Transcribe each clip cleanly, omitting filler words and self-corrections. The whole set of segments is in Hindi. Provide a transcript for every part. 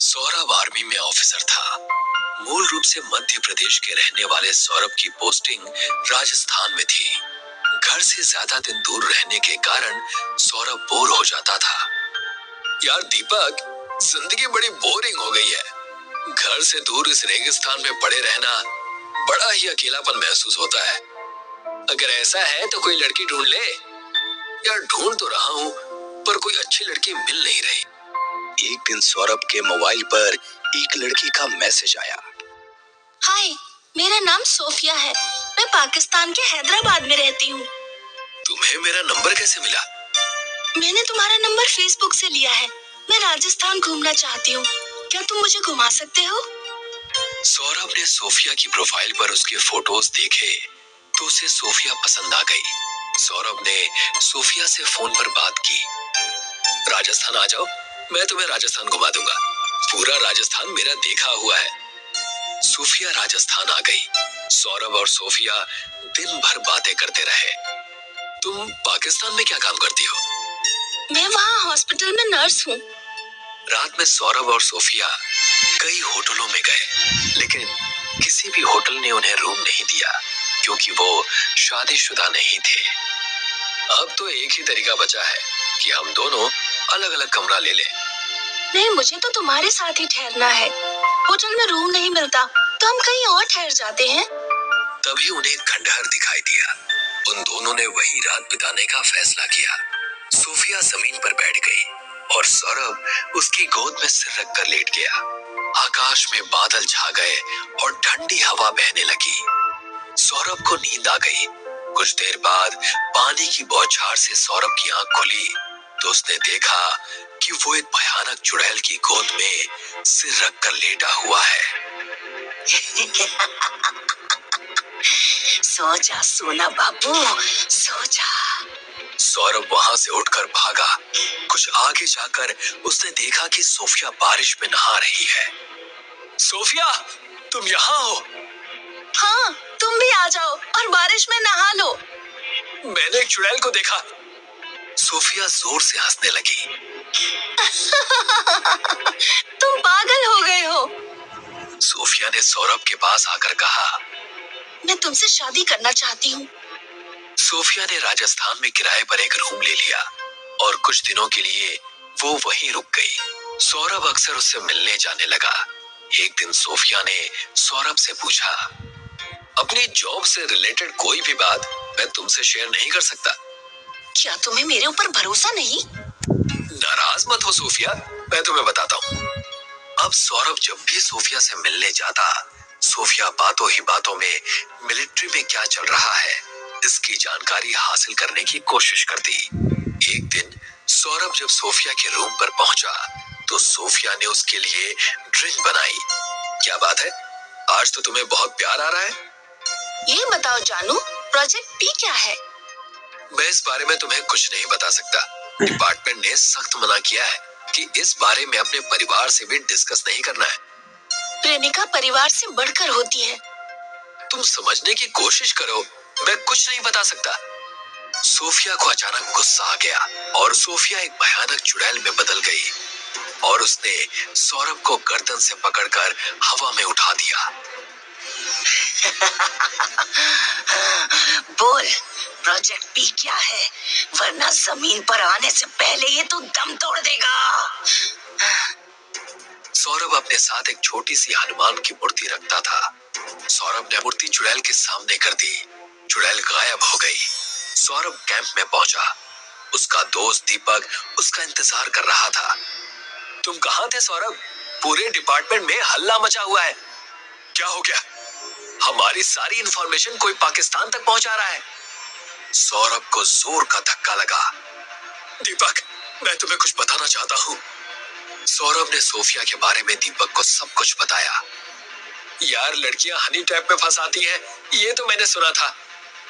सौरभ आर्मी में ऑफिसर था। मूल रूप से मध्य प्रदेश के रहने वाले सौरभ की पोस्टिंग राजस्थान में थी। घर से ज्यादा दिन दूर रहने के कारण सौरभ बोर हो जाता था। यार दीपक, जिंदगी बड़ी बोरिंग हो गई है। घर से दूर इस रेगिस्तान में पड़े रहना बड़ा ही अकेलापन महसूस होता है। अगर ऐसा है तो कोई लड़की ढूंढ ले। यार ढूंढ तो रहा हूँ, पर कोई अच्छी लड़की मिल नहीं रही। एक दिन सौरभ के मोबाइल पर एक लड़की का मैसेज आया। हाय, मेरा नाम सोफिया है। मैं पाकिस्तान के हैदराबाद में रहती हूँ। तुम्हें मेरा नंबर कैसे मिला? मैंने तुम्हारा नंबर फेसबुक से लिया है। मैं राजस्थान घूमना चाहती हूँ। क्या तुम मुझे घुमा सकते हो? सौरभ ने सोफिया की प्रोफाइल पर उसके फोटोज देखे तो उसे सोफिया पसंद आ गई। सौरभ ने सोफिया से फोन पर बात की। राजस्थान आ जाओ, मैं तुम्हें राजस्थान घुमा दूंगा। पूरा राजस्थान मेरा देखा हुआ है। सोफिया राजस्थान आ गई। सौरभ और सोफिया दिन भर बातें करते रहे। तुम पाकिस्तान में क्या काम करती हो? मैं वहाँ हॉस्पिटल में नर्स हूँ। रात में सौरभ और सोफिया कई होटलों में गए, लेकिन किसी भी होटल ने उन्हें रूम नहीं दिया क्योंकि वो शादीशुदा नहीं थे। अब तो एक ही तरीका बचा है कि हम दोनों अलग अलग कमरा ले लें। नहीं, मुझे तो तुम्हारे साथ ही ठहरना है। होटल में रूम नहीं मिलता तो हम कहीं और ठहर जाते हैं। तभी उन्हें खंडहर दिखाई दिया। उन दोनों ने वही रात बिताने का फैसला किया। सोफिया जमीन पर बैठ गई और सौरभ उसकी गोद में सिर रखकर लेट गया। आकाश में बादल छा गए और ठंडी हवा बहने लगी। सौरभ को नींद आ गई। कुछ देर बाद पानी की बौछार से सौरभ की आंख खुली तो उसने देखा कि वो एक भयानक चुड़ैल की गोद में सिर रखकर लेटा हुआ है। सो जा सोना बाबू, सो जा। सौरभ वहां से उठकर भागा। कुछ आगे जाकर उसने देखा कि सोफिया बारिश में नहा रही है। सोफिया, तुम यहाँ हो? हाँ, तुम भी आ जाओ और बारिश में नहा लो। मैंने एक चुड़ैल को देखा। सोफिया जोर से हंसने लगी। तुम पागल हो गए हो। सोफिया ने सौरभ के पास आकर कहा, मैं तुमसे शादी करना चाहती हूँ। सोफिया ने राजस्थान में किराए पर एक रूम ले लिया और कुछ दिनों के लिए वो वहीं रुक गई। सौरभ अक्सर उससे मिलने जाने लगा। एक दिन सोफिया ने सौरभ से पूछा, अपनी जॉब से रिलेटेड कोई भी बात मैं तुमसे शेयर नहीं कर सकता? क्या तुम्हें मेरे ऊपर भरोसा नहीं? नाराज मत हो सोफिया, मैं तुम्हें बताता हूँ। अब सौरभ जब भी सोफिया से मिलने जाता, सोफिया बातों ही बातों में मिलिट्री में क्या चल रहा है इसकी जानकारी हासिल करने की कोशिश करती। एक दिन सौरभ जब सोफिया के रूम पर पहुंचा तो सोफिया ने उसके लिए ड्रिंक बनाई। क्या बात है, आज तो तुम्हें बहुत प्यार आ रहा है। ये बताओ जानू, प्रोजेक्ट पी क्या है? मैं इस बारे में तुम्हें कुछ नहीं बता सकता। डिपार्टमेंट ने सख्त मना किया है कि इस बारे में अपने परिवार से भी डिस्कस नहीं करना है। प्रेमिका परिवार से बढ़कर होती है। तुम समझने की कोशिश करो, मैं कुछ नहीं बता सकता। सोफिया को अचानक गुस्सा आ गया और सोफिया एक भयानक चुड़ैल में बदल गई और उसने सौरभ को गर्दन से पकड़कर हवा में उठा दिया। बोल, प्रोजेक्ट पी क्या है, वरना जमीन पर आने से पहले ये तो दम तोड़ देगा। सौरभ अपने साथ एक छोटी सी हनुमान की मूर्ति रखता था। सौरभ ने मूर्ति चुड़ैल के सामने कर दी। चुड़ैल गायब हो गई। सौरभ कैंप में पहुंचा। उसका दोस्त दीपक उसका इंतजार कर रहा था। तुम कहाँ थे सौरभ? पूरे डिपार्टमेंट में हल्ला मचा हुआ है। क्या हो गया? हमारी सारी इंफॉर्मेशन कोई पाकिस्तान तक पहुंचा रहा है। सौरभ को जोर का धक्का लगा। दीपक, मैं तुम्हें कुछ बताना चाहता हूँ। सौरभ ने सोफिया के बारे में दीपक को सब कुछ बताया। यार लड़कियां हनी ट्रैप में फंसाती हैं, ये तो मैंने सुना था,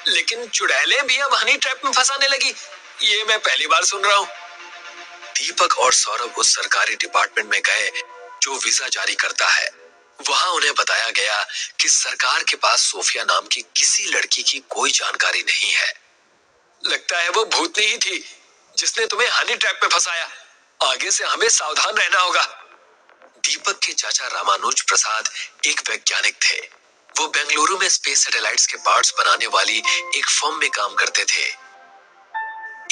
लेकिन चुड़ैलें भी अब हनी ट्रैप में फंसाने लगी, ये मैं पहली बार सुन रहा हूँ। दीपक और सौरभ उस सरकारी डिपार्टमेंट में गए जो वीजा जारी करता है। वहां उन्हें बताया गया कि सरकार के पास सोफिया नाम की किसी लड़की की कोई जानकारी नहीं है। लगता है वो भूतनी ही थी जिसने तुम्हें हनी ट्रैप में फंसाया। आगे से हमें सावधान रहना होगा। दीपक के चाचा रामानुज प्रसाद एक वैज्ञानिक थे। वो बेंगलुरु में स्पेस सैटेलाइट्स के पार्ट्स बनाने वाली एक फर्म में काम करते थे।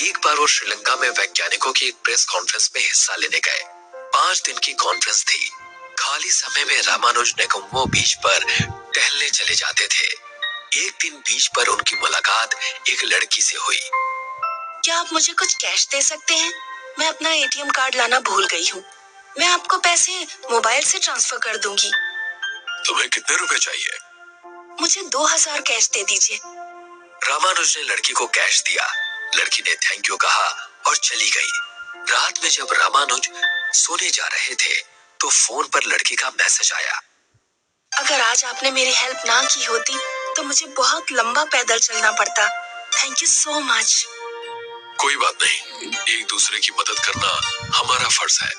एक बार वो श्रीलंका में वैज्ञानिकों की एक प्रेस कॉन्फ्रेंस में हिस्सा लेने गए। 5 दिन की कॉन्फ्रेंस थी। खाली समय में रामानुज नेगोम्बो बीच पर टहलने चले जाते थे। एक दिन बीच पर उनकी मुलाकात एक लड़की से हुई। क्या आप मुझे कुछ कैश दे सकते हैं? मैं अपना एटीएम कार्ड लाना भूल गई हूँ। मैं आपको पैसे मोबाइल से ट्रांसफर कर दूंगी। तुम्हें कितने रुपए चाहिए? मुझे 2000 कैश दे दीजिए। रामानुज ने लड़की को कैश दिया। लड़की ने थैंक यू कहा और चली गई। रात में जब रामानुज सोने जा रहे थे तो फोन पर लड़की का मैसेज आया। अगर आज आपने मेरी हेल्प ना की होती तो मुझे बहुत लंबा पैदल चलना पड़ता। Thank you so much. कोई बात नहीं, एक दूसरे की मदद करना हमारा फर्ज है।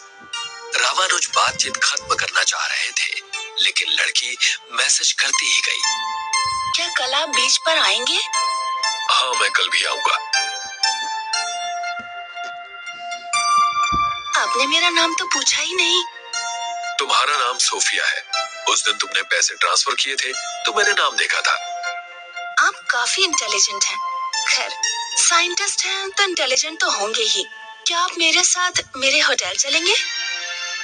रामानुज बातचीत खत्म करना चाह रहे थे, लेकिन लड़की मैसेज करती ही गई। क्या कल आप बीच पर आएंगे? हाँ, मैं कल भी आऊंगा। आपने मेरा नाम तो पूछा ही नहीं। तुम्हारा नाम सोफिया है। उस दिन तुमने पैसे ट्रांसफर किए थे तो मैंने नाम देखा था। आप काफी इंटेलिजेंट हैं। खैर, साइंटिस्ट हैं तो इंटेलिजेंट तो होंगे ही। क्या आप मेरे साथ मेरे होटल चलेंगे?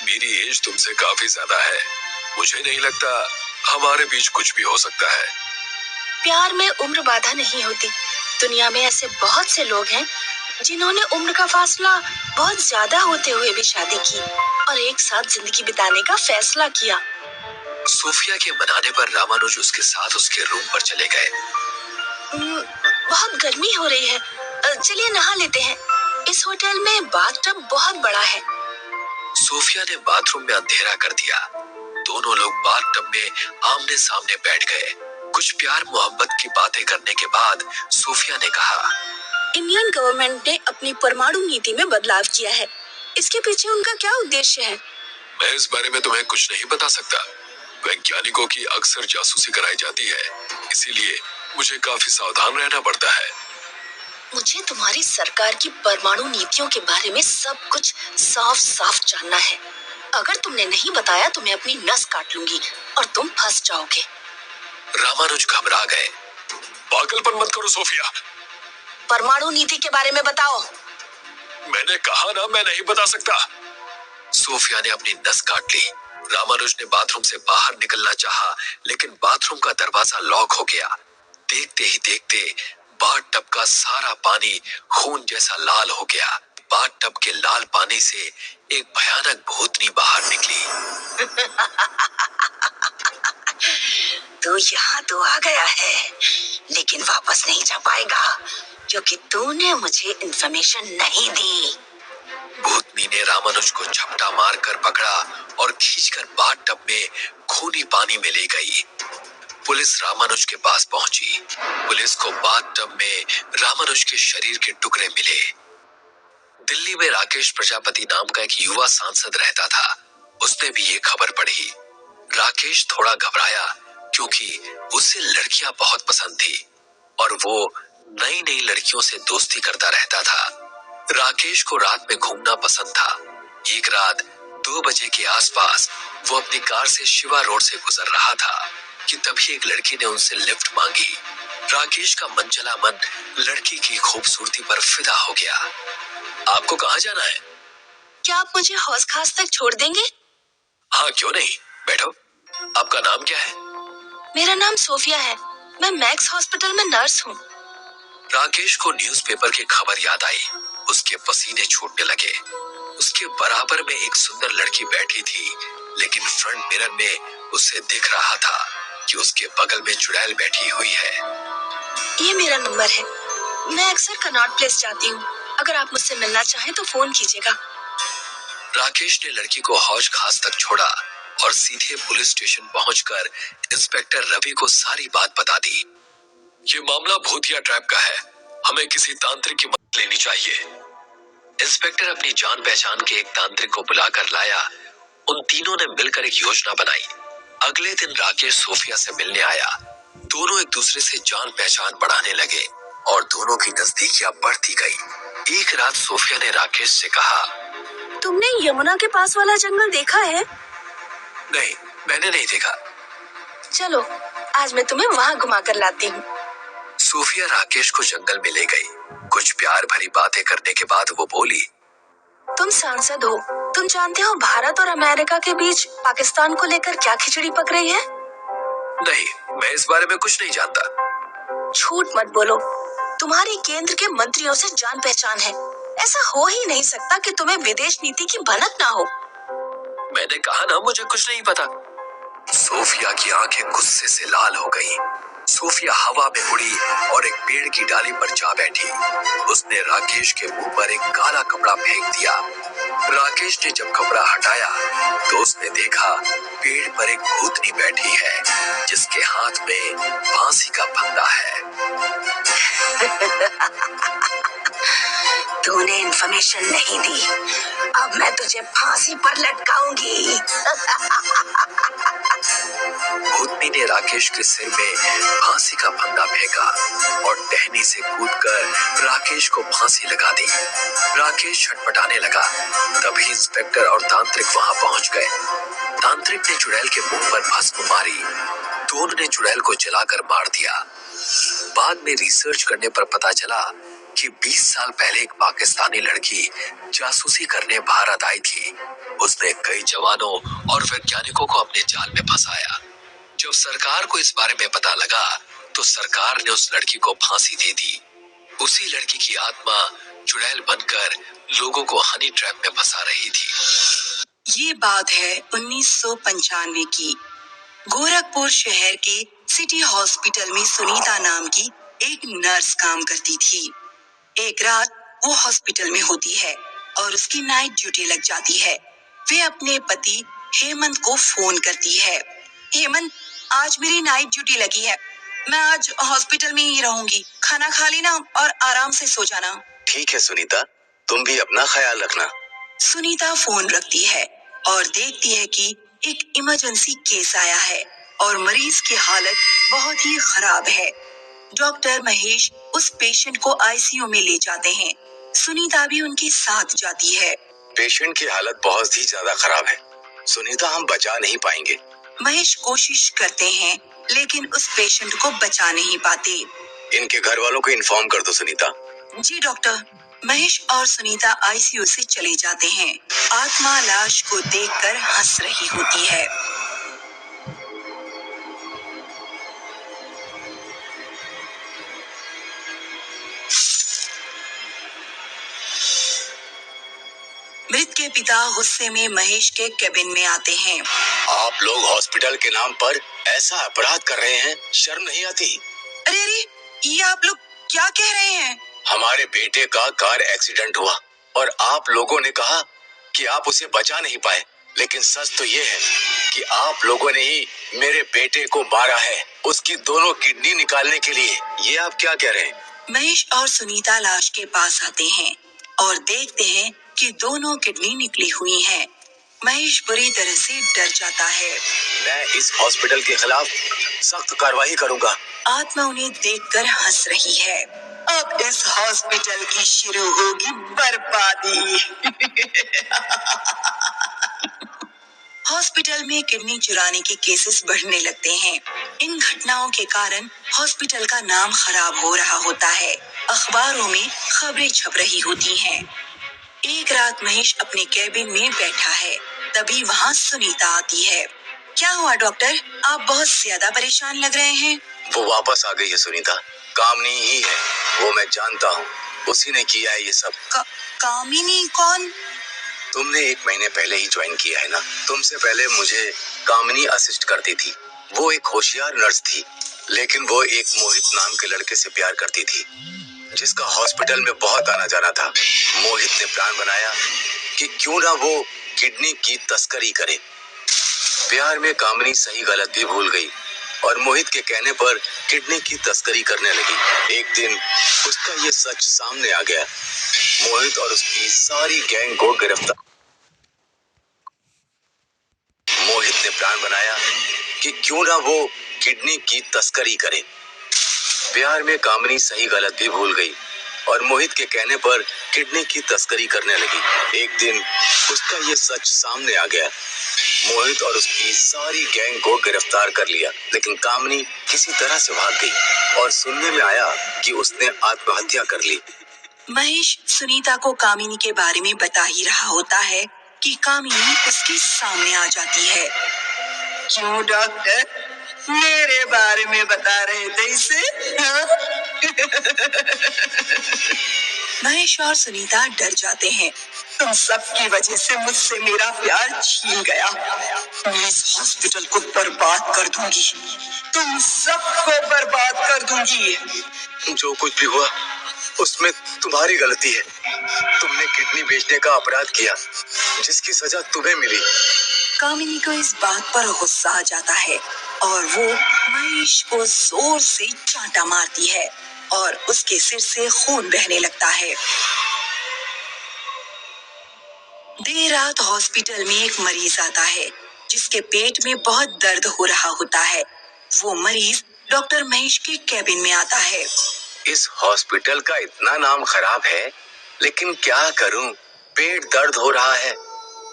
मेरी एज तुमसे काफी ज्यादा है। मुझे नहीं लगता हमारे बीच कुछ भी हो सकता है। प्यार में उम्र बाधा नहीं होती। दुनिया में ऐसे बहुत से लोग हैं जिन्होंने उम्र का फासला बहुत ज्यादा होते हुए भी शादी की और एक साथ जिंदगी बिताने का फैसला किया। सोफिया के मनाने पर रामानुज उसके साथ उसके रूम पर चले गए। बहुत गर्मी हो रही है, चलिए नहा लेते हैं। इस होटल में बाथटब बहुत बड़ा है। सोफिया ने बाथरूम में अंधेरा कर दिया। दोनों लोग बाथटब में आमने सामने बैठ गए। कुछ प्यार मोहब्बत की बातें करने के बाद सोफिया ने कहा, इंडियन गवर्नमेंट ने अपनी परमाणु नीति में बदलाव किया है। इसके पीछे उनका क्या उद्देश्य है? मैं इस बारे में तुम्हें कुछ नहीं बता सकता। वैज्ञानिकों की अक्सर जासूसी कराई जाती है, इसीलिए मुझे काफी सावधान रहना पड़ता है। मुझे तुम्हारी सरकार की परमाणु नीतियों के बारे में सब कुछ साफ साफ जानना है। अगर तुमने नहीं बताया तो मैं अपनी नस काट लूंगी और तुम फंस जाओगे। रामानुज घबरा गए। पागलपन मत करो सोफिया। परमाणु नीति के बारे में बताओ। मैंने कहा ना, मैं नहीं बता सकता। सोफिया ने अपनी नस काट ली। रामानुज ने बाथरूम से बाहर निकलना चाहा, लेकिन बाथरूम का दरवाजा लॉक हो गया। देखते ही देखते बाथटब का सारा पानी खून जैसा लाल हो गया। बाथटब के लाल पानी से एक भयानक भूतनी बाहर निकली। तू यहाँ तो आ गया है, लेकिन वापस नहीं जा पाएगा क्योंकि तूने मुझे इंफॉर्मेशन नहीं दी। भूतनी ने रामानुज को झपटा मारकर पकड़ा और खींचकर बाथटब में खूनी पानी में ले गई। पुलिस रामानुज के पास पहुंची। पुलिस को बाथटब में रामानुज के शरीर के टुकड़े मिले। दिल्ली में राकेश प्रजापति नाम का एक युवा सांसद रहता था। उसने भी ये खबर पढ़ी। राकेश थोड़ा घबराया क्योंकि उसे लड़कियां बहुत पसंद थी और वो नई नई लड़कियों से दोस्ती करता रहता था। राकेश को रात में घूमना पसंद था। एक रात 2 बजे के आसपास वो अपनी कार से शिवा रोड से गुजर रहा था कि तभी एक लड़की ने उनसे लिफ्ट मांगी। राकेश का मनचला मन लड़की की खूबसूरती पर फिदा हो गया। आपको कहाँ जाना है? क्या आप मुझे हौज खास तक छोड़ देंगे? हाँ, क्यों नहीं, बैठो। आपका नाम क्या है? मेरा नाम सोफिया है। मैं मैक्स हॉस्पिटल में नर्स हूँ। राकेश को न्यूज़पेपर की खबर याद आई। उसके पसीने छूटने लगे। उसके बराबर में एक सुंदर लड़की बैठी थी, लेकिन फ्रंट मिरर में उसे दिख रहा था कि उसके बगल में चुड़ैल बैठी हुई है। ये मेरा नंबर है। मैं अक्सर कनॉट प्लेस जाती हूँ। अगर आप मुझसे मिलना चाहें तो फोन कीजिएगा। राकेश ने लड़की को हौज खास तक छोड़ा और सीधे पुलिस स्टेशन पहुंचकर इंस्पेक्टर रवि को सारी बात बता दी। ये मामला भूतिया ट्रैप का है। हमें किसी तांत्रिक की मदद लेनी चाहिए। इंस्पेक्टर अपनी जान पहचान के एक तांत्रिक को बुलाकर लाया। उन तीनों ने मिलकर एक योजना बनाई। अगले दिन राकेश सोफिया से मिलने आया। दोनों एक दूसरे से जान पहचान बढ़ाने लगे और दोनों की नजदीकियां बढ़ती गई। एक रात सोफिया ने राकेश से कहा, तुमने यमुना के पास वाला जंगल देखा है? नहीं, मैंने नहीं देखा। चलो, आज मैं तुम्हें वहाँ घुमा कर लाती हूँ। सूफिया राकेश को जंगल में ले गई। कुछ प्यार भरी बातें करने के बाद वो बोली, तुम सांसद हो, तुम जानते हो भारत और अमेरिका के बीच पाकिस्तान को लेकर क्या खिचड़ी पक रही है? नहीं, मैं इस बारे में कुछ नहीं जानता। झूठ मत बोलो, तुम्हारी केंद्र के मंत्रियों से जान पहचान है। ऐसा हो ही नहीं सकता कि तुम्हें विदेश नीति की भनक ना हो। मैंने कहा ना, मुझे कुछ नहीं पता। सोफिया की आंखें गुस्से से लाल हो गईं। सोफिया हवा में उड़ी और एक पेड़ की डाली पर जा बैठी। उसने राकेश के मुंह पर एक काला कपड़ा फेंक दिया। राकेश ने जब कपड़ा हटाया तो उसने देखा पेड़ पर एक भूतनी बैठी है जिसके हाथ में फांसी का फंदा है। तूने इन्फॉर्मेशन नहीं दी, अब मैं तुझे फांसी पर लटकाऊंगी। भूतनी ने राकेश के सिर में फांसी का फंदा फेंका और टहनी से कूदकर राकेश को फांसी लगा दी। राकेश छटपटाने लगा। तभी इंस्पेक्टर और तांत्रिक वहां पहुंच गए। तांत्रिक ने चुड़ैल के मुंह पर भस्म मारी। दोनों ने चुड़ैल को जलाकर मार दिया। बाद में रिसर्च करने पर पता चला कि 20 साल पहले एक पाकिस्तानी लड़की जासूसी करने भारत आई थी। उसने कई जवानों और वैज्ञानिकों को अपने जाल में फंसाया। जब सरकार को इस बारे में पता लगा तो सरकार ने उस लड़की को फांसी दे दी। उसी लड़की की आत्मा चुड़ैल बनकर लोगों को हनी ट्रैप में फंसा रही थी। ये बात है 1995 की। गोरखपुर शहर के सिटी हॉस्पिटल में सुनीता नाम की एक नर्स काम करती थी। एक रात वो हॉस्पिटल में होती है और उसकी नाइट ड्यूटी लग जाती है। वे अपने पति हेमंत को फोन करती है। हेमंत, आज मेरी नाइट ड्यूटी लगी है, मैं आज हॉस्पिटल में ही रहूंगी। खाना खा लेना और आराम से सो जाना। ठीक है सुनीता, तुम भी अपना ख्याल रखना। सुनीता फोन रखती है और देखती है कि एक इमरजेंसी केस आया है और मरीज की हालत बहुत ही खराब है। डॉक्टर महेश उस पेशेंट को आईसीयू में ले जाते हैं। सुनीता भी उनके साथ जाती है। पेशेंट की हालत बहुत ही ज्यादा खराब है सुनीता, हम बचा नहीं पाएंगे। महेश कोशिश करते हैं लेकिन उस पेशेंट को बचा नहीं पाते। इनके घर वालों को इन्फॉर्म कर दो सुनीता। जी डॉक्टर। महेश और सुनीता आईसीयू से चले जाते हैं। आत्मा लाश को देखकर हंस रही होती है। मृत के पिता गुस्से में महेश के केबिन में आते हैं। आप लोग हॉस्पिटल के नाम पर ऐसा अपराध कर रहे हैं, शर्म नहीं आती? अरे अरे, ये आप लोग क्या कह रहे हैं? हमारे बेटे का कार एक्सीडेंट हुआ और आप लोगों ने कहा कि आप उसे बचा नहीं पाए, लेकिन सच तो ये है कि आप लोगों ने ही मेरे बेटे को मारा है, उसकी दोनों किडनी निकालने के लिए। ये आप क्या कह रहे हैं? महेश और सुनीता लाश के पास आते हैं और देखते हैं कि दोनों किडनी निकली हुई हैं। महेश बुरी तरह से डर जाता है। मैं इस हॉस्पिटल के खिलाफ सख्त कार्रवाई करूंगा। आत्मा उन्हें देखकर हंस रही है। अब इस हॉस्पिटल की शुरू होगी बर्बादी। हॉस्पिटल में किडनी चुराने के केसेस बढ़ने लगते हैं। इन घटनाओं के कारण हॉस्पिटल का नाम खराब हो रहा होता है। अखबारों में खबरें छप रही होती हैं। एक रात महेश अपने केबिन में बैठा है, तभी वहाँ सुनीता आती है। क्या हुआ डॉक्टर, आप बहुत ज्यादा परेशान लग रहे हैं। वो वापस आ गई है सुनीता, कामनी ही है, वो मैं जानता हूँ, उसी ने किया है ये सब। कामिनी कौन? तुमने 1 महीने पहले ही ज्वाइन किया है ना। तुमसे पहले मुझे कामनी असिस्ट करती थी। वो एक होशियार नर्स थी, लेकिन वो एक मोहित नाम के लड़के से प्यार करती थी जिसका हॉस्पिटल में बहुत आना जाना था। मोहित ने प्लान बनाया कि क्यों ना वो किडनी की तस्करी करे। प्यार में कामनी सही गलत भी भूल गई और मोहित के कहने पर किडनी की तस्करी करने लगी। एक दिन उसका ये सच सामने आ गया। मोहित और उसकी सारी गैंग को गिरफ्तार। मोहित ने प्लान बनाया कि क्यों ना वो किडनी की तस्करी करे। प्यार में कामनी सही गलत भी भूल गई और मोहित के कहने पर किडनी की तस्करी करने लगी। एक दिन उसका ये सच सामने आ गया। मोहित और उसकी सारी गैंग को गिरफ्तार कर लिया, लेकिन कामिनी किसी तरह से भाग गई और सुनने में आया कि उसने आत्महत्या कर ली। महेश सुनीता को कामिनी के बारे में बता ही रहा होता है कि कामिनी उसके सामने आ जाती है। क्यों डॉक्टर, मेरे बारे में बता रहे थे इसे? महेश और सुनीता डर जाते हैं। तुम सबकी वजह से मुझसे मेरा प्यार छीन गया। मैं इस हॉस्पिटल को बर्बाद कर दूंगी, तुम सबको बर्बाद कर दूंगी। जो कुछ भी हुआ उसमें तुम्हारी गलती है। तुमने किडनी बेचने का अपराध किया, जिसकी सजा तुम्हें मिली। कामिनी को इस बात पर गुस्सा आ जाता है और वो महेश को जोर से चांटा मारती है और उसके सिर से खून बहने लगता है। देर रात हॉस्पिटल में एक मरीज आता है जिसके पेट में बहुत दर्द हो रहा होता है। वो मरीज डॉक्टर महेश के कैबिन में आता है। इस हॉस्पिटल का इतना नाम खराब है, लेकिन क्या करूं, पेट दर्द हो रहा है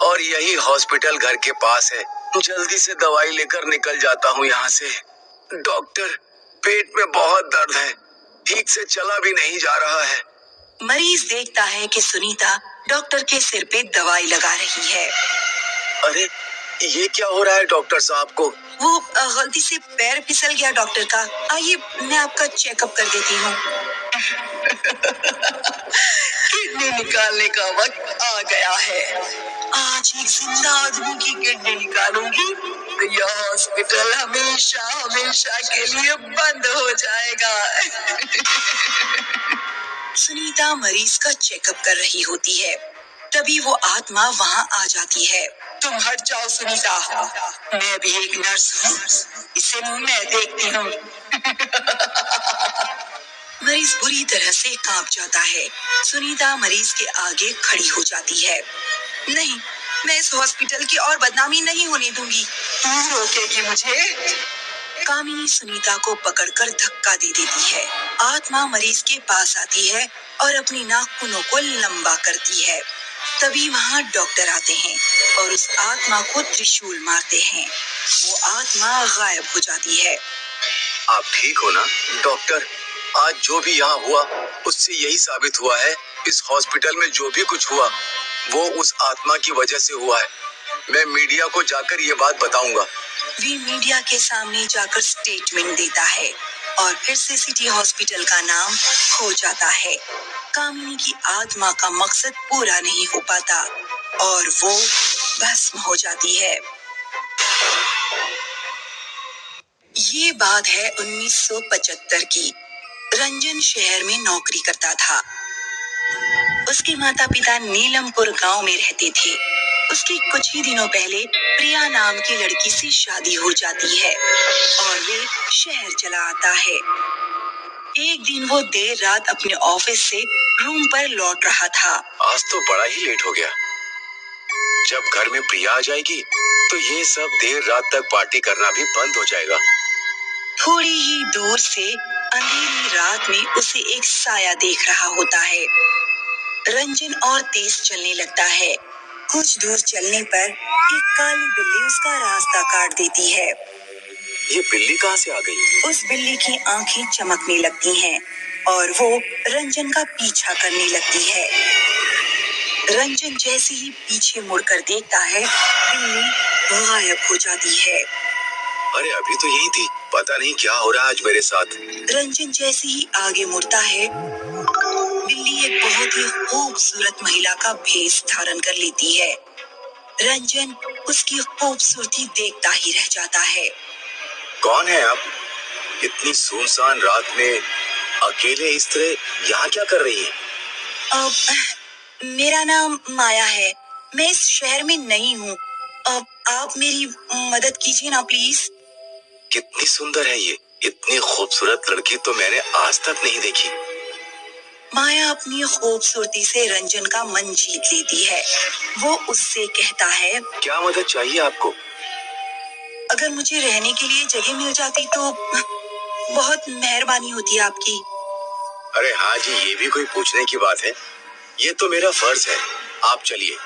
और यही हॉस्पिटल घर के पास है। जल्दी से दवाई लेकर निकल जाता हूं यहाँ से। डॉक्टर, पेट में बहुत दर्द है, ठीक से चला भी नहीं जा रहा है। मरीज देखता है कि सुनीता डॉक्टर के सिर पे दवाई लगा रही है। अरे, ये क्या हो रहा है डॉक्टर साहब को? वो गलती से पैर फिसल गया डॉक्टर का। आइए मैं आपका चेकअप कर देती हूँ। किडनी निकालने का वक्त आ गया है। आज एक जिंदा आदमी की किडनी निकालूंगी तो यह हॉस्पिटल हमेशा हमेशा के लिए बंद हो जाएगा। सुनीता मरीज का चेकअप कर रही होती है, तभी वो आत्मा वहाँ आ जाती है। तुम हट जाओ सुनीता, मैं भी एक नर्स हूँ, इसे मैं देखती हूँ। मरीज बुरी तरह से कांप जाता है। सुनीता मरीज के आगे खड़ी हो जाती है। नहीं, मैं इस हॉस्पिटल की और बदनामी नहीं होने दूंगी। तू रोकेगी मुझे? कामिनी सुनीता को पकड़कर धक्का दे देती है। आत्मा मरीज के पास आती है और अपनी नाखूनों को लंबा करती है। तभी वहाँ डॉक्टर आते हैं और उस आत्मा को त्रिशूल मारते हैं। वो आत्मा गायब हो जाती है। आप ठीक हो ना डॉक्टर? आज जो भी यहाँ हुआ उससे यही साबित हुआ है, इस हॉस्पिटल में जो भी कुछ हुआ वो उस आत्मा की वजह से हुआ है। मैं मीडिया को जाकर ये बात बताऊंगा। वे मीडिया के सामने जाकर स्टेटमेंट देता है और फिर से सिटी हॉस्पिटल का नाम खो जाता है। कामिनी की आत्मा का मकसद पूरा नहीं हो पाता और वो भस्म हो जाती है। ये बात है 1975 की। रंजन शहर में नौकरी करता था। उसके माता पिता नीलमपुर गांव में रहते थे। उसकी कुछ ही दिनों पहले प्रिया नाम की लड़की से शादी हो जाती है और वे शहर चला आता है। एक दिन वो देर रात अपने ऑफिस से रूम पर लौट रहा था। आज तो बड़ा ही लेट हो गया। जब घर में प्रिया आ जाएगी तो ये सब देर रात तक पार्टी करना भी बंद हो जाएगा। थोड़ी ही दूर से अंधेरी रात में उसे एक साया देख रहा होता है। रंजन और तेज चलने लगता है। कुछ दूर चलने पर एक काली बिल्ली उसका रास्ता काट देती है। ये बिल्ली कहाँ से आ गई? उस बिल्ली की आंखें चमकने लगती हैं और वो रंजन का पीछा करने लगती है। रंजन जैसे ही पीछे मुड़कर देखता है, बिल्ली गायब हो जाती है। अरे अभी तो यही थी, पता नहीं क्या हो रहा है आज मेरे साथ। रंजन जैसे ही आगे मुड़ता है, बिल्ली एक बहुत ही खूबसूरत महिला का भेष धारण कर लेती है। रंजन उसकी खूबसूरती देखता ही रह जाता है। कौन है आप? इतनी सुनसान रात में अकेले इस तरह यहाँ क्या कर रही है? मेरा नाम माया है। मैं इस शहर में नई हूँ। आप मेरी मदद कीजिए ना प्लीज। कितनी सुंदर है ये, इतनी खूबसूरत लड़की तो मैंने आज तक नहीं देखी। माया अपनी खूबसूरती से रंजन का मन जीत लेती है। वो उससे कहता है, क्या मदद चाहिए आपको? अगर मुझे रहने के लिए जगह मिल जाती तो बहुत मेहरबानी होती आपकी। अरे हाँ जी, ये भी कोई पूछने की बात है? ये तो मेरा फर्ज है। आप चलिए,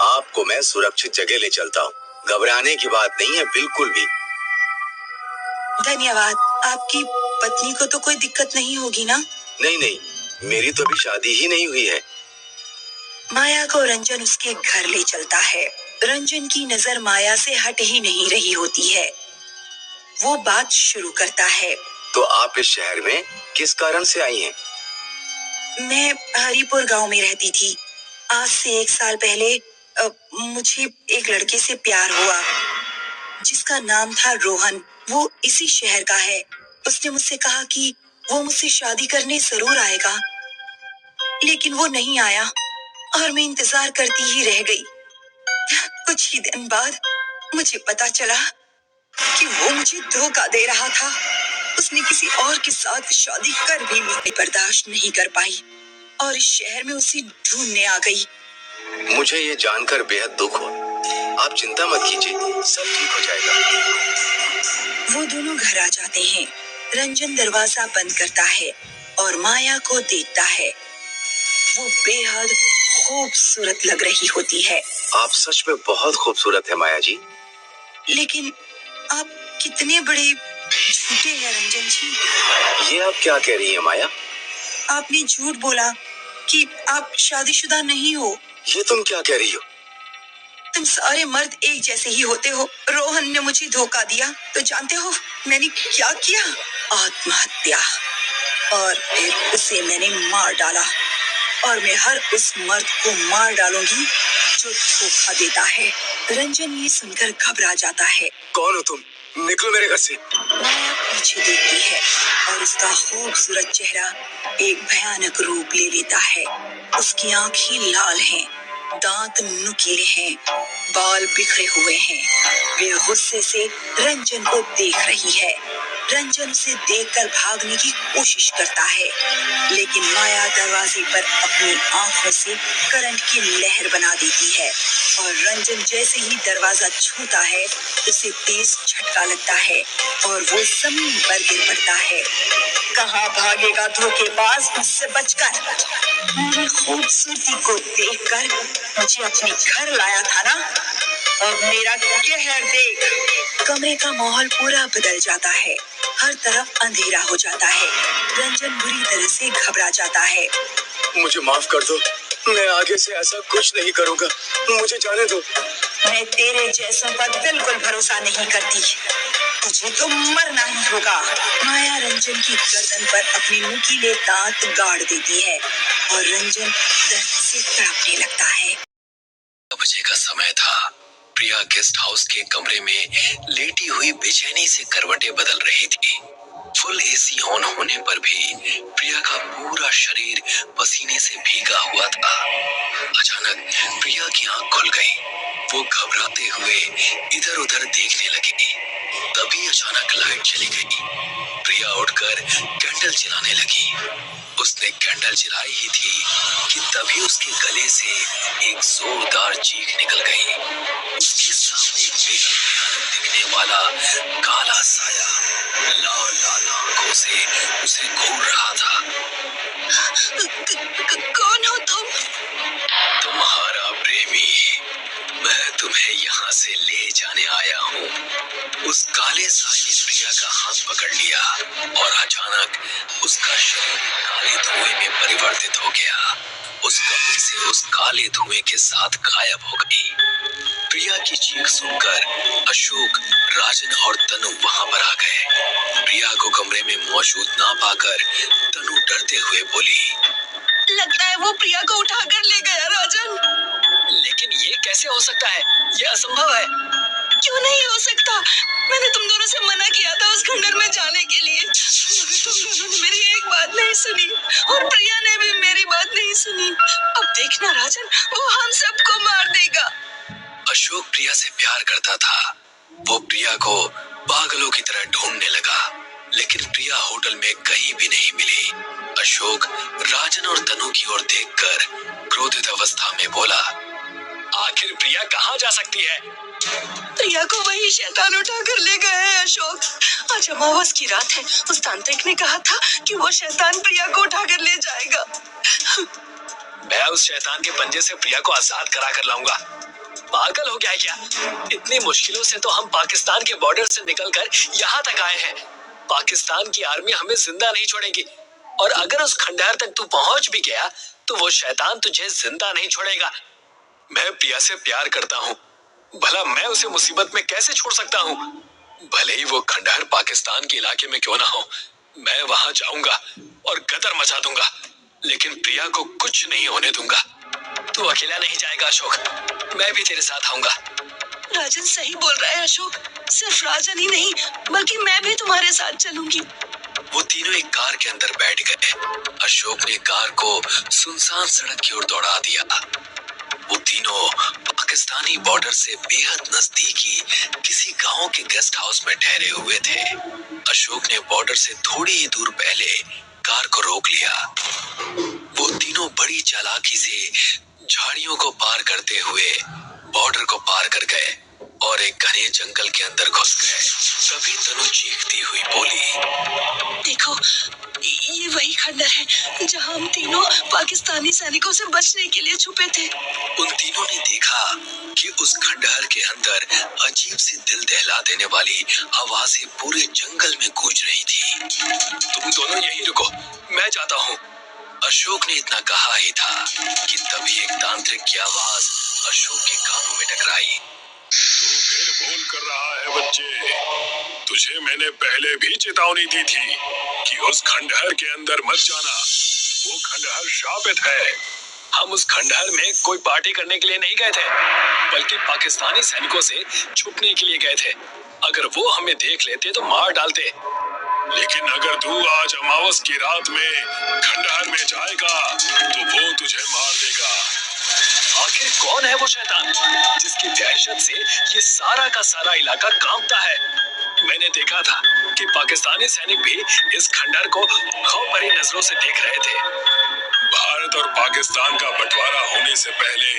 आपको मैं सुरक्षित जगह ले चलता हूँ। घबराने की बात नहीं है बिल्कुल भी। धन्यवाद। आपकी पत्नी को तो कोई दिक्कत नहीं होगी ना? नहीं नहीं, मेरी तो अभी शादी ही नहीं हुई है। माया को रंजन उसके घर ले चलता है। रंजन की नजर माया से हट ही नहीं रही होती है। वो बात शुरू करता है। तो आप इस शहर में किस कारण से आई हैं? मैं हरिपुर गांव में रहती थी। आज से 1 साल पहले मुझे एक लड़के से प्यार हुआ जिसका नाम था रोहन। वो इसी शहर का है। उसने मुझसे कहा कि वो मुझसे शादी करने जरूर आएगा, लेकिन वो नहीं आया और मैं इंतजार करती ही रह गई। कुछ ही दिन बाद मुझे पता चला कि वो मुझे धोखा दे रहा था। उसने किसी और के साथ शादी कर भी मैं बर्दाश्त नहीं कर पाई और इस शहर में उसे ढूंढने आ गई। मुझे ये जानकर बेहद दुख हुआ। आप चिंता मत कीजिए, सब ठीक हो जाएगा। वो दोनों घर आ जाते हैं। रंजन दरवाजा बंद करता है और माया को देखता है। वो बेहद खूबसूरत लग रही होती है। आप सच में बहुत खूबसूरत है माया जी। लेकिन आप कितने बड़े झूठे हैं रंजन जी। ये आप क्या कह रही हैं माया? आपने झूठ बोला कि आप शादीशुदा नहीं हो। ये तुम क्या कह रही हो? तुम सारे मर्द एक जैसे ही होते हो। रोहन ने मुझे धोखा दिया तो जानते हो मैंने क्या किया? आत्महत्या। और फिर उसे मैंने मार डाला और मैं हर उस मर्द को मार डालूंगी जो धोखा देता है। रंजन ये सुनकर घबरा जाता है। कौन हो तुम? निकलो मेरे घर से। माया पीछे देखती है और उसका खूबसूरत चेहरा एक भयानक रूप ले लेता है। उसकी आंखें लाल हैं, दांत नुकीले हैं, बाल बिखरे हुए हैं। वे गुस्से से रंजन को देख रही है। रंजन उसे देखकर भागने की कोशिश करता है, लेकिन माया दरवाजे पर अपनी आंखों से करंट की लहर बना देती है और रंजन जैसे ही दरवाजा छूता है उसे तेज झटका लगता है और वो जमीन पर गिर पड़ता है। कहाँ भागेगा धोखेबाज, मुझसे बचकर। मेरी खूबसूरती को देखकर मुझे अपने घर लाया था ना, अब मेरा कहर देख। कमरे का माहौल पूरा बदल जाता है। हर तरफ अंधेरा हो जाता है। रंजन बुरी तरह से घबरा जाता है। मुझे माफ कर दो, मैं आगे से ऐसा कुछ नहीं करूंगा। मुझे जाने दो। मैं तेरे जैसों पर बिल्कुल भरोसा नहीं करती। तुझे तो मरना ही होगा। माया रंजन की गर्दन पर अपने नुकीले दांत गाड़ देती है और रंजन दर्द से तड़पने लगता है। 9 बजे का समय था। प्रिया गेस्ट हाउस के कमरे में लेटी हुई बेचैनी से करवटें बदल रही थी। फुल एसी ऑन होने पर भी प्रिया का पूरा शरीर पसीने से भीगा हुआ था। अचानक प्रिया की आंख खुल गई। वो घबराते हुए इधर उधर देखने लगी। तभी अचानक लाइट चली गई। प्रिया उठकर कैंडल जलाने लगी। उसने कैंडल जलाई ही थी कि तभी उसके गले से एक जोरदार चीख निकल गई। उसके सामने एक बेहद भयानक दिखने वाला काला साया लाल लाल आंखों से उसे घूर रहा था। कौन हो तुम? तुम्हारा प्रेमी। मैं तुम्हें यहाँ से ले जाने आया हूँ। उस काले साए ने प्रिया का हाथ पकड़ लिया और अचानक उसका शरीर काले धुएं में परिवर्तित हो गया। उस कमरे से उस काले धुएं के साथ गायब हो गई। प्रिया की चीख सुनकर अशोक, राजन और तनु वहां पर आ गए। प्रिया को कमरे में मौजूद ना पाकर तनु डरते हुए बोली, लगता है वो प्रिया को उठाकर ले गया राजन। लेकिन ये कैसे हो सकता है? ये असंभव है। क्यों नहीं हो सकता? मैंने तुम दोनों से मना किया था उस खंडर में जाने के लिए, मगर तुम दोनों ने मेरी एक बात नहीं सुनी और प्रिया ने भी मेरी बात नहीं सुनी। अब देखना राजन, वो हम सबको मार देगा। अशोक प्रिया से प्यार करता था। वो प्रिया को पागलों की तरह ढूंढने लगा, लेकिन प्रिया होटल में कहीं भी नहीं मिली। अशोक राजन और तनु की ओर देखकर क्रोधित अवस्था में बोला, आखिर प्रिया कहाँ जा सकती है? प्रिया को वही शैतान उठा कर ले गए हैं अशोक। आज अमावस की रात है। उस तांत्रिक ने कहा था कि वो शैतान प्रिया को उठा कर ले जाएगा। मैं उस शैतान के पंजे से प्रिया को आजाद करा कर लाऊंगा। पागल हो गया है क्या? इतनी मुश्किलों से तो हम पाकिस्तान के बॉर्डर से निकलकर यहाँ तक आए हैं। पाकिस्तान की आर्मी हमें जिंदा नहीं छोड़ेगी, और अगर उस खंडहर तक तू पहुंच भी गया तो वो शैतान तुझे जिंदा नहीं छोड़ेगा। मैं प्रिया से प्यार करता हूँ, भला मैं उसे मुसीबत में कैसे छोड़ सकता हूँ? भले ही वो खंडहर पाकिस्तान के इलाके में क्यों ना हो, मैं वहां जाऊंगा और गदर मचा दूंगा, लेकिन प्रिया को कुछ नहीं होने दूंगा। तू अकेला नहीं जाएगा अशोक, मैं भी तेरे साथ आऊंगा। राजन सही बोल रहा है अशोक। सिर्फ राजन ही नहीं बल्कि मैं भी तुम्हारे साथ चलूंगी। वो तीनों एक कार के अंदर बैठ गए। अशोक ने कार को सुनसान सड़क की ओर दौड़ा दिया। वो तीनों पाकिस्तानी बॉर्डर से बेहद नजदीकी किसी गांव के गेस्ट हाउस में ठहरे हुए थे। अशोक ने बॉर्डर से थोड़ी ही दूर पहले कार को रोक लिया। वो तीनों बड़ी चालाकी से झाड़ियों को पार करते हुए बॉर्डर को पार कर गए और एक घने जंगल के अंदर घुस गए। तभी तनु चीखती हुई बोली, देखो, ये वही खंडर है जहां हम तीनों पाकिस्तानी सैनिकों से बचने के लिए छुपे थे। उन तीनों ने देखा कि उस खंडहर के अंदर अजीब सी दिल दहला देने वाली आवाजें पूरे जंगल में गूंज रही थी। तुम दोनों यहीं रुको, मैं जाता हूँ। अशोक ने इतना कहा ही था कि तभी एक तांत्रिक की आवाज अशोक के कानों में टकराई। तू फिर बोल कर रहा है बच्चे? तुझे मैंने पहले भी चेतावनी दी थी कि उस खंडहर के अंदर मत जाना। वो खंडहर शापित है। हम उस खंडहर में कोई पार्टी करने के लिए नहीं गए थे, बल्कि पाकिस्तानी सैनिकों से छुपने के लिए गए थे। अगर वो हमें देख लेते तो मार डालते। लेकिन अगर तू आज अमावस की रात में खंडहर में जाएगा तो वो तुझे मार देगा। आखिर कौन है वो शैतान जिसकी दहशत से ये सारा का सारा इलाका कांपता है? मैंने देखा था कि पाकिस्तानी सैनिक भी इस खंडहर को खौफ भरी नजरों से देख रहे थे। भारत और पाकिस्तान का बंटवारा होने से पहले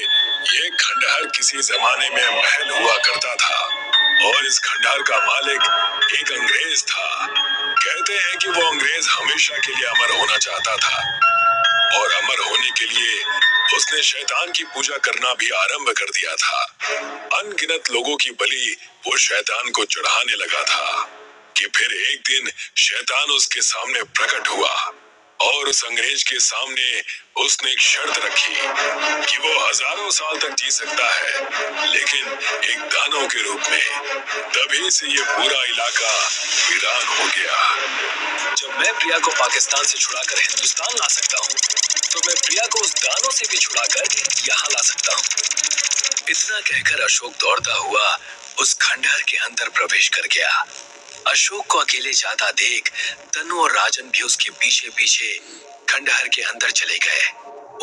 ये खंडहर किसी जमाने में महल हुआ करता था, और इस खंडहर का मालिक एक अंग्रेज था। कहते हैं कि वो अंग्रेज हमेशा के लिए अमर होना चाहता था, और अमर होने के लिए उसने शैतान की पूजा करना भी आरंभ कर दिया था। अनगिनत लोगों की बलि वो शैतान को चढ़ाने लगा था कि फिर एक दिन शैतान उसके सामने प्रकट हुआ, और उस अंग्रेज के सामने उसने एक शर्त रखी कि वो हजारों साल तक जी सकता है, लेकिन एक दानव के रूप में। तभी से ये पूरा इलाका वीरान हो गया। जब मैं प्रिया को पाकिस्तान से छुड़ाकर हिंदुस्तान ला सकता हूँ, तो मैं प्रिया को उस दानव से भी छुड़ाकर यहाँ ला सकता हूँ। इतना कहकर अशोक दौड़ता हुआ उस खंडहर के अंदर प्रवेश कर गया। अशोक को अकेले जाता देख तनु और राजन भी उसके पीछे पीछे खंडहर के अंदर चले गए।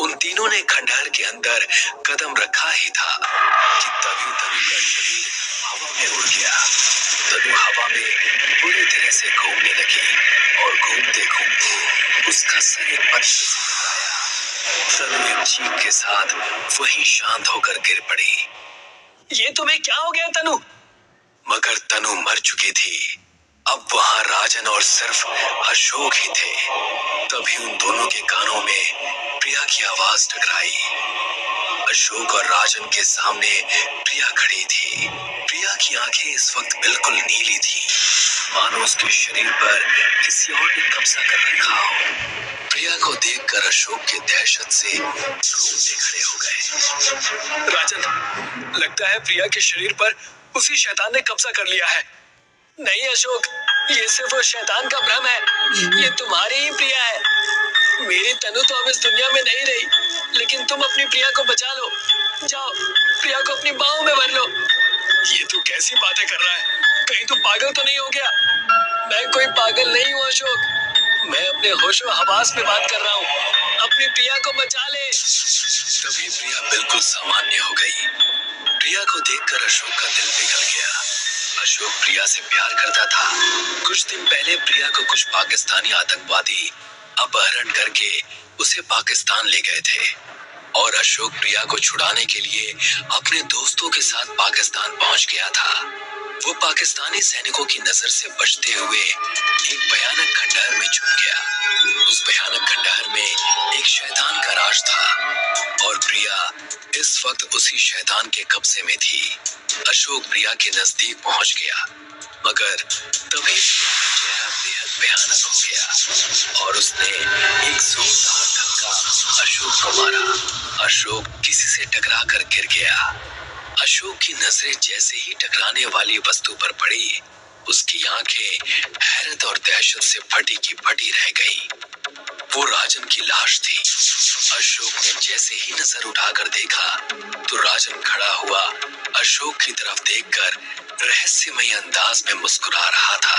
उन तीनों ने खंडहर के अंदर कदम रखा ही था कि तभी तनु का शरीर हवा में उड़ गया। तनु हवा में पूरी तरह से घूमने लगी, और घूमते घूमते उसका सर एक पत्थर से टकराया। तनु एक चीख के साथ वहीं शांत होकर गिर पड़ी। ये तुम्हें क्या हो गया तनु? मगर तनु मर चुकी थी। अब वहां राजन और सिर्फ अशोक ही थे। तभी उन दोनों के कानों में प्रिया की आवाज टकराई। अशोक और राजन के सामने प्रिया खड़ी थी। प्रिया की आंखें इस वक्त बिल्कुल नीली थी, मानो उसके शरीर पर किसी और ने कब्जा कर रखा हो। प्रिया को देखकर अशोक के दहशत से रोंगटे खड़े हो गए। राजन, लगता है प्रिया के शरीर पर उसी शैतान ने कब्जा कर लिया है। नहीं अशोक, ये सिर्फ उस शैतान का भ्रम है। ये तुम्हारी ही प्रिया है। मेरी तनु तो अब इस दुनिया में नहीं रही, लेकिन तुम अपनी प्रिया को बचा लो। जाओ, प्रिया को अपनी बाहों में भर लो। ये तू कैसी बातें कर रहा है? कहीं तू पागल तो नहीं हो गया? मैं कोई पागल नहीं हूँ अशोक, मैं अपने होशो हवास में बात कर रहा हूँ। अपनी प्रिया को बचा ले। तभी प्रिया बिल्कुल सामान्य हो गई। प्रिया को देखकर अशोक का दिल पिघल गया। अशोक प्रिया से प्यार करता था। कुछ दिन पहले प्रिया को कुछ पाकिस्तानी आतंकवादी अपहरण करके उसे पाकिस्तान ले गए थे। और अशोक प्रिया को छुड़ाने के लिए अपने दोस्तों के साथ पाकिस्तान पहुंच गया था। वो पाकिस्तानी सैनिकों की नजर से बचते हुए एक भयानक खंडहर में छुप गया। उस भयानक खंडहर में एक शैतान का राज था और प्रिया इस वक्त उसी शैतान के कब्जे में थी। अशोक प्रिया के नजदीक पहुंच गया, मगर तभी प्रिया का चेहरा बेहद भयानक हो गया और उसने एक जोरदार धक्का अशोक को मारा। अशोक किसी से टकरा कर गिर गया। अशोक की नजरें जैसे ही टकराने वाली वस्तु पर पड़ी, उसकी आंखें हैरत और दहशत से फटी की फटी रह गई। वो राजन की लाश थी। अशोक ने जैसे ही नजर उठाकर देखा तो राजन खड़ा हुआ अशोक की तरफ देखकर रहस्यमय अंदाज में मुस्कुरा रहा था।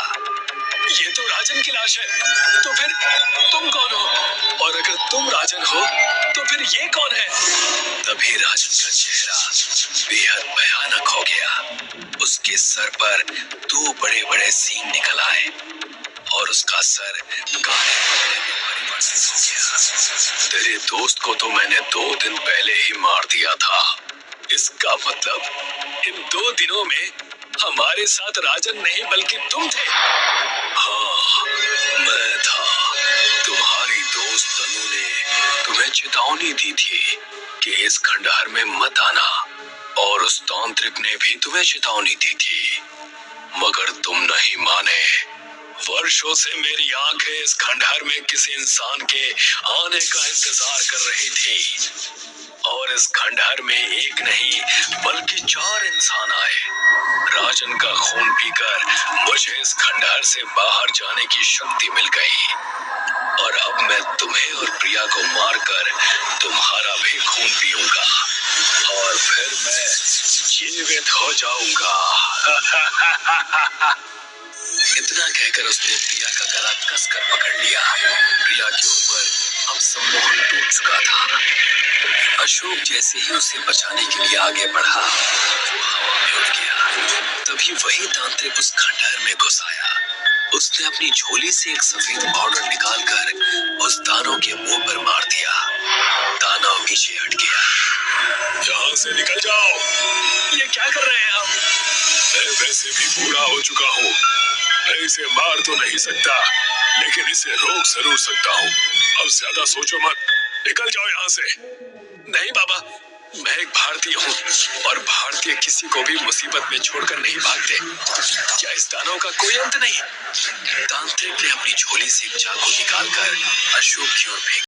ये तो राजन की लाश है, तो फिर तुम कौन हो? और अगर तुम राजन हो तो फिर ये कौन है? तभी राजन का चेहरा बेहद भयानक हो गया। उसके सर पर दो बड़े बड़े सींग निकल आए और उसका सर काले बदले में परिवर्तित हो गया। तेरे दोस्त को तो मैंने 2 दिन पहले ही मार दिया था। इसका मतलब इन 2 दिनों में हमारे साथ राजन नहीं बल्कि तुम थे। हाँ, मैं था। तुम्हारी दोस्त तनु ने तुम्हें चेतावनी दी थी कि इस खंडहर में मत आना, और उस तांत्रिक ने भी तुम्हें चेतावनी दी थी, मगर तुम नहीं माने। वर्षों से मेरी आंखें इस खंडहर में किसी इंसान के आने का इंतजार कर रही थी, और इस खंडहर में एक नहीं बल्कि 4 इंसान आए। राजन का खून पीकर मुझे इस खंडहर से बाहर जाने की शक्ति मिल गई, और अब मैं तुम्हें और प्रिया को मारकर तुम्हारा भी खून पीऊंगा, और फिर मैं जीवित हो जाऊंगा। इतना कहकर उसने प्रिया का गला कसकर पकड़ लिया। प्रिया के ऊपर अब सम्मोहन टूट चुका था। अशोक जैसे ही उसे बचाने के लिए आगे बढ़ा, वो हवा में उड़ गया। तभी वही तांत्रिक उस खंडहर में घुस आया। उसने अपनी झोली से एक सफेद पाउडर निकालकर उस दानव के मुंह पर मार दिया। दानव पीछे हट गया। यहाँ से निकल जाओ। ये क्या कर रहे हैं आप? मैं वैसे भी बूढ़ा हो चुका हूँ। मैं इसे मार तो नहीं सकता, लेकिन इसे रोक जरूर सकता हूँ। अब ज्यादा सोचो मत, निकल जाओ यहाँ से। नहीं बाबा, मैं एक भारतीय हूँ, और भारतीय किसी को भी मुसीबत में छोड़कर नहीं भागते। क्या इस दानव का कोई अंत नहीं? तांत्रिक ने अपनी झोली से एक चाकू निकालकर अशोक की ओर फेंका।